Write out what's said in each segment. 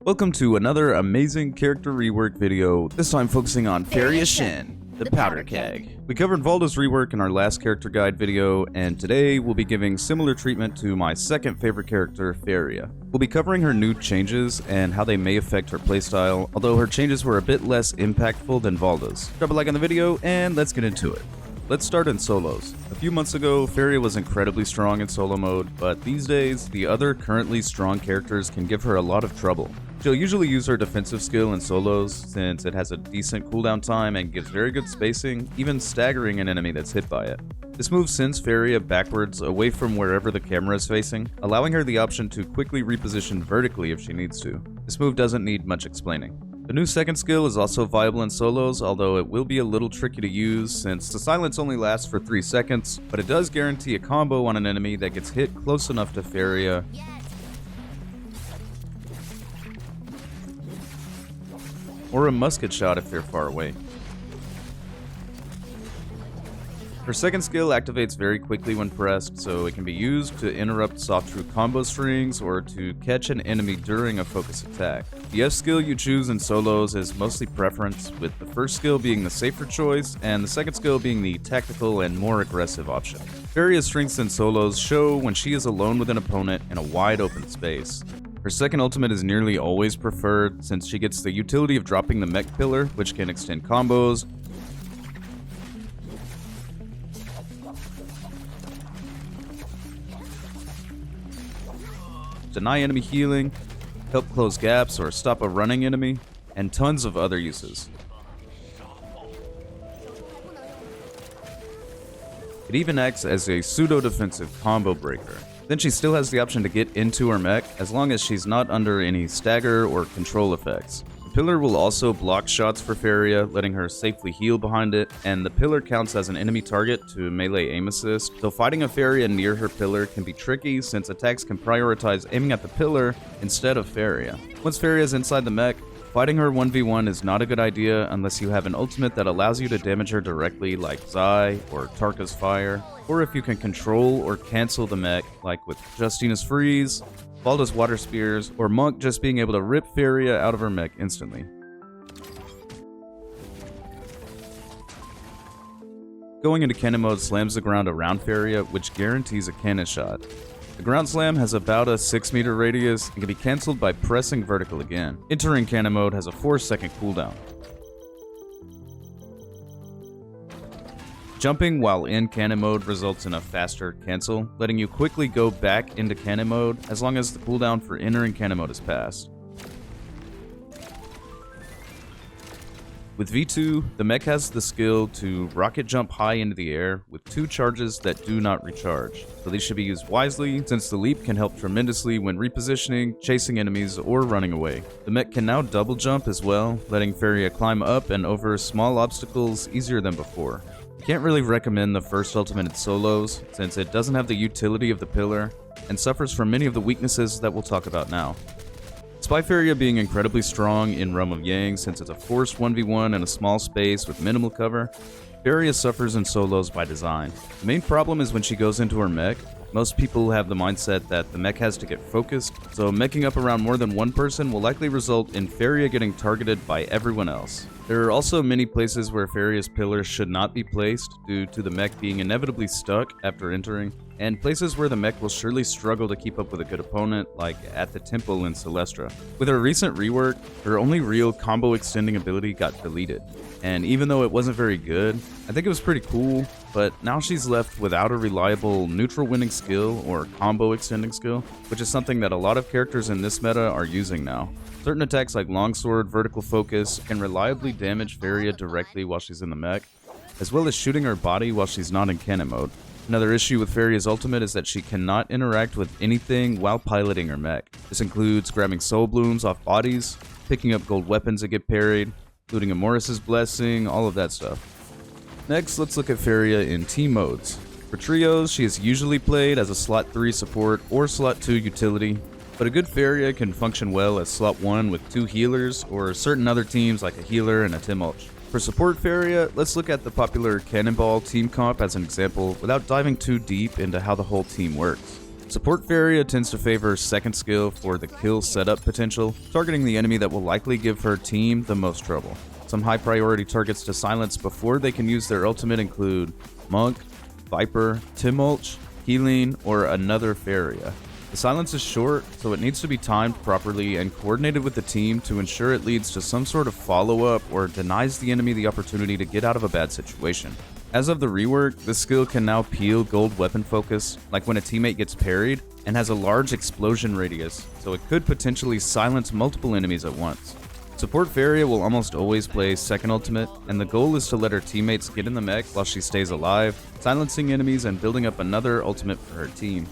Welcome to another amazing character rework video, this time focusing on Feria, the powder keg. We covered Valda's rework in our last character guide video, and today we'll be giving similar treatment to my second favorite character, Feria. We'll be covering her new changes and how they may affect her playstyle, although her changes were a bit less impactful than Valda's. Drop a like on the video, and let's get into it. Let's start in solos. A few months ago, Feria was incredibly strong in solo mode, but these days, the other currently strong characters can give her a lot of trouble. She'll usually use her defensive skill in solos, since it has a decent cooldown time and gives very good spacing, even staggering an enemy that's hit by it. This move sends Feria backwards away from wherever the camera is facing, allowing her the option to quickly reposition vertically if she needs to. This move doesn't need much explaining. The new second skill is also viable in solos, although it will be a little tricky to use since the silence only lasts for 3 seconds, but it does guarantee a combo on an enemy that gets hit close enough to Feria. Or a musket shot if they're far away. Her second skill activates very quickly when pressed, so it can be used to interrupt soft true combo strings or to catch an enemy during a focus attack. The F skill you choose in solos is mostly preference, with the first skill being the safer choice and the second skill being the tactical and more aggressive option. Feria's strengths in solos show when she is alone with an opponent in a wide open space. Her second ultimate is nearly always preferred since she gets the utility of dropping the mech pillar, which can extend combos, deny enemy healing, help close gaps or stop a running enemy, and tons of other uses. It even acts as a pseudo-defensive combo breaker. Then she still has the option to get into her mech as long as she's not under any stagger or control effects. The pillar will also block shots for Feria, letting her safely heal behind it, and the pillar counts as an enemy target to melee aim assist, so fighting a Feria near her pillar can be tricky since attacks can prioritize aiming at the pillar instead of Feria. Once Feria is inside the mech, fighting her 1v1 is not a good idea unless you have an ultimate that allows you to damage her directly like Zai or Tarka's Fire, or if you can control or cancel the mech like with Justina's Freeze, Valda's Water Spears, or Monk just being able to rip Feria out of her mech instantly. Going into cannon mode slams the ground around Feria, which guarantees a cannon shot. The ground slam has about a 6-meter radius and can be cancelled by pressing vertical again. Entering cannon mode has a 4-second cooldown. Jumping while in cannon mode results in a faster cancel, letting you quickly go back into cannon mode as long as the cooldown for entering cannon mode is passed. With V2, the mech has the skill to rocket jump high into the air with 2 charges that do not recharge, so these should be used wisely since the leap can help tremendously when repositioning, chasing enemies, or running away. The mech can now double jump as well, letting Feria climb up and over small obstacles easier than before. Can't really recommend the first ultimate in solos, since it doesn't have the utility of the pillar, and suffers from many of the weaknesses that we'll talk about now. Despite Feria being incredibly strong in Realm of Yang since it's a forced 1v1 in a small space with minimal cover, Feria suffers in solos by design. The main problem is when she goes into her mech. Most people have the mindset that the mech has to get focused, so meching up around more than one person will likely result in Feria getting targeted by everyone else. There are also many places where Feria's pillars should not be placed due to the mech being inevitably stuck after entering, and places where the mech will surely struggle to keep up with a good opponent, like at the temple in Celestra. With her recent rework, her only real combo extending ability got deleted, and even though it wasn't very good, I think it was pretty cool, but now she's left without a reliable neutral winning skill or combo extending skill, which is something that a lot of characters in this meta are using now. Certain attacks like Longsword, Vertical Focus can reliably damage Feria directly while she's in the mech, as well as shooting her body while she's not in cannon mode. Another issue with Feria's ultimate is that she cannot interact with anything while piloting her mech. This includes grabbing soul blooms off bodies, picking up gold weapons that get parried, including a Morris's Blessing, all of that stuff. Next, let's look at Feria in team modes. For trios, she is usually played as a slot 3 support or slot 2 utility, but a good Feria can function well as slot 1 with 2 healers or certain other teams like a healer and a Timulch. For support Feria, let's look at the popular Cannonball team comp as an example without diving too deep into how the whole team works. Support Feria tends to favor second skill for the kill setup potential, targeting the enemy that will likely give her team the most trouble. Some high priority targets to silence before they can use their ultimate include Monk, Viper, Timulch, Healing, or another Feria. The silence is short, so it needs to be timed properly and coordinated with the team to ensure it leads to some sort of follow-up or denies the enemy the opportunity to get out of a bad situation. As of the rework, this skill can now peel gold weapon focus, like when a teammate gets parried, and has a large explosion radius, so it could potentially silence multiple enemies at once. Support Feria will almost always play second ultimate, and the goal is to let her teammates get in the mech while she stays alive, silencing enemies and building up another ultimate for her team.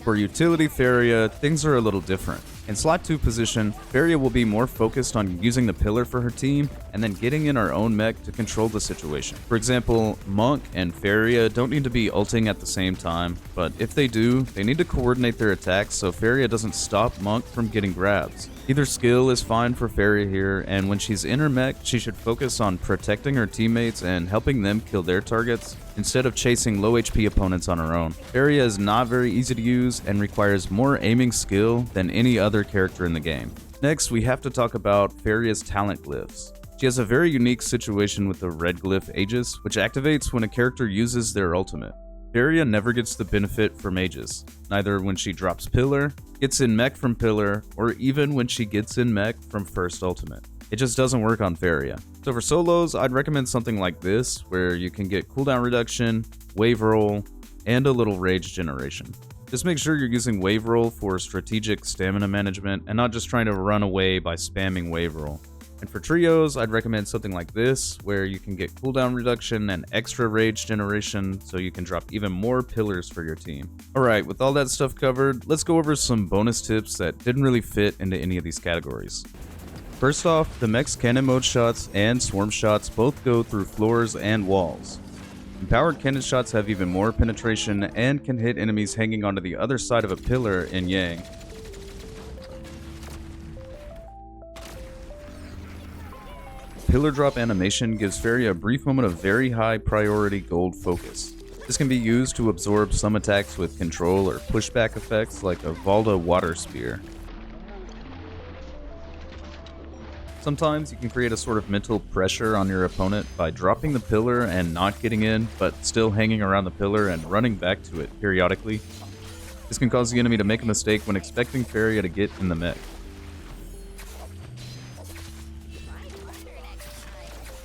For utility Feria, things are a little different. In slot 2 position, Feria will be more focused on using the pillar for her team and then getting in her own mech to control the situation. For example, Monk and Feria don't need to be ulting at the same time, but if they do, they need to coordinate their attacks so Feria doesn't stop Monk from getting grabs. Either skill is fine for Feria here, and when she's in her mech, she should focus on protecting her teammates and helping them kill their targets, instead of chasing low HP opponents on her own. Feria is not very easy to use and requires more aiming skill than any other character in the game. Next, we have to talk about Feria's talent glyphs. She has a very unique situation with the red glyph Aegis, which activates when a character uses their ultimate. Feria never gets the benefit from Aegis, neither when she drops Pillar, gets in mech from Pillar, or even when she gets in mech from first ultimate. It just doesn't work on Feria. So for solos, I'd recommend something like this, where you can get cooldown reduction, wave roll, and a little rage generation. Just make sure you're using wave roll for strategic stamina management and not just trying to run away by spamming wave roll. And for trios, I'd recommend something like this, where you can get cooldown reduction and extra rage generation so you can drop even more pillars for your team. Alright, with all that stuff covered, let's go over some bonus tips that didn't really fit into any of these categories. First off, the mech's cannon mode shots and swarm shots both go through floors and walls. Empowered cannon shots have even more penetration and can hit enemies hanging onto the other side of a pillar in Yang. Pillar drop animation gives Feria a brief moment of very high priority gold focus. This can be used to absorb some attacks with control or pushback effects like a Valda water spear. Sometimes you can create a sort of mental pressure on your opponent by dropping the pillar and not getting in, but still hanging around the pillar and running back to it periodically. This can cause the enemy to make a mistake when expecting Feria to get in the mech.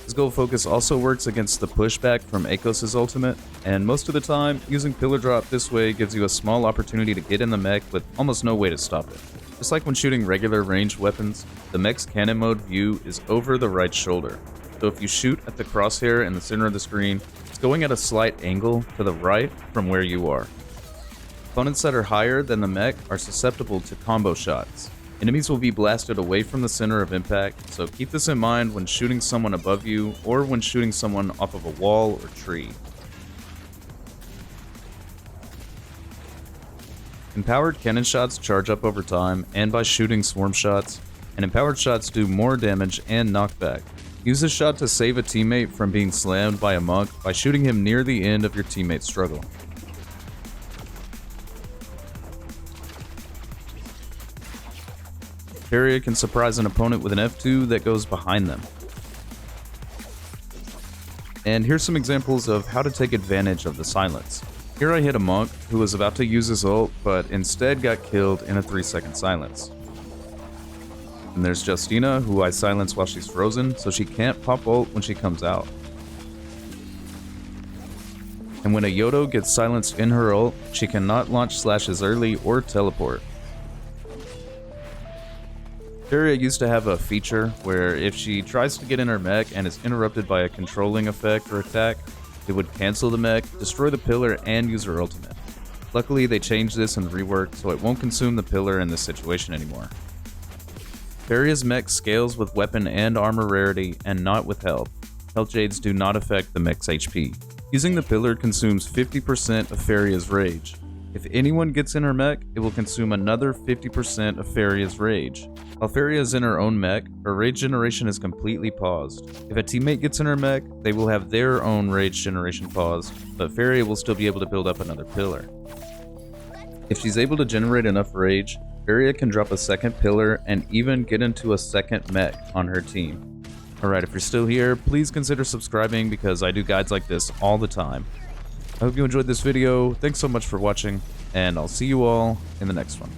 This gold focus also works against the pushback from Akos' ultimate, and most of the time, using pillar drop this way gives you a small opportunity to get in the mech with almost no way to stop it. Just like when shooting regular ranged weapons, the mech's cannon mode view is over the right shoulder, so if you shoot at the crosshair in the center of the screen, it's going at a slight angle to the right from where you are. Opponents that are higher than the mech are susceptible to combo shots. Enemies will be blasted away from the center of impact, so keep this in mind when shooting someone above you or when shooting someone off of a wall or tree. Empowered cannon shots charge up over time and by shooting swarm shots, and empowered shots do more damage and knockback. Use this shot to save a teammate from being slammed by a monk by shooting him near the end of your teammate's struggle. Feria can surprise an opponent with an F2 that goes behind them. And here's some examples of how to take advantage of the silence. Here I hit a monk who was about to use his ult, but instead got killed in a 3-second silence. And there's Justina, who I silence while she's frozen, so she can't pop ult when she comes out. And when a Yodo gets silenced in her ult, she cannot launch slashes early or teleport. Feria used to have a feature where if she tries to get in her mech and is interrupted by a controlling effect or attack, it would cancel the mech, destroy the pillar, and use her ultimate. Luckily, they changed this in the rework, so it won't consume the pillar in this situation anymore. Feria's mech scales with weapon and armor rarity, and not with health. Health Jades do not affect the mech's HP. Using the pillar consumes 50% of Feria's rage. If anyone gets in her mech, it will consume another 50% of Feria's rage. While Feria is in her own mech, her rage generation is completely paused. If a teammate gets in her mech, they will have their own rage generation paused, but Feria will still be able to build up another pillar. If she's able to generate enough rage, Feria can drop a second pillar and even get into a second mech on her team. Alright, if you're still here, please consider subscribing because I do guides like this all the time. I hope you enjoyed this video, thanks so much for watching, and I'll see you all in the next one.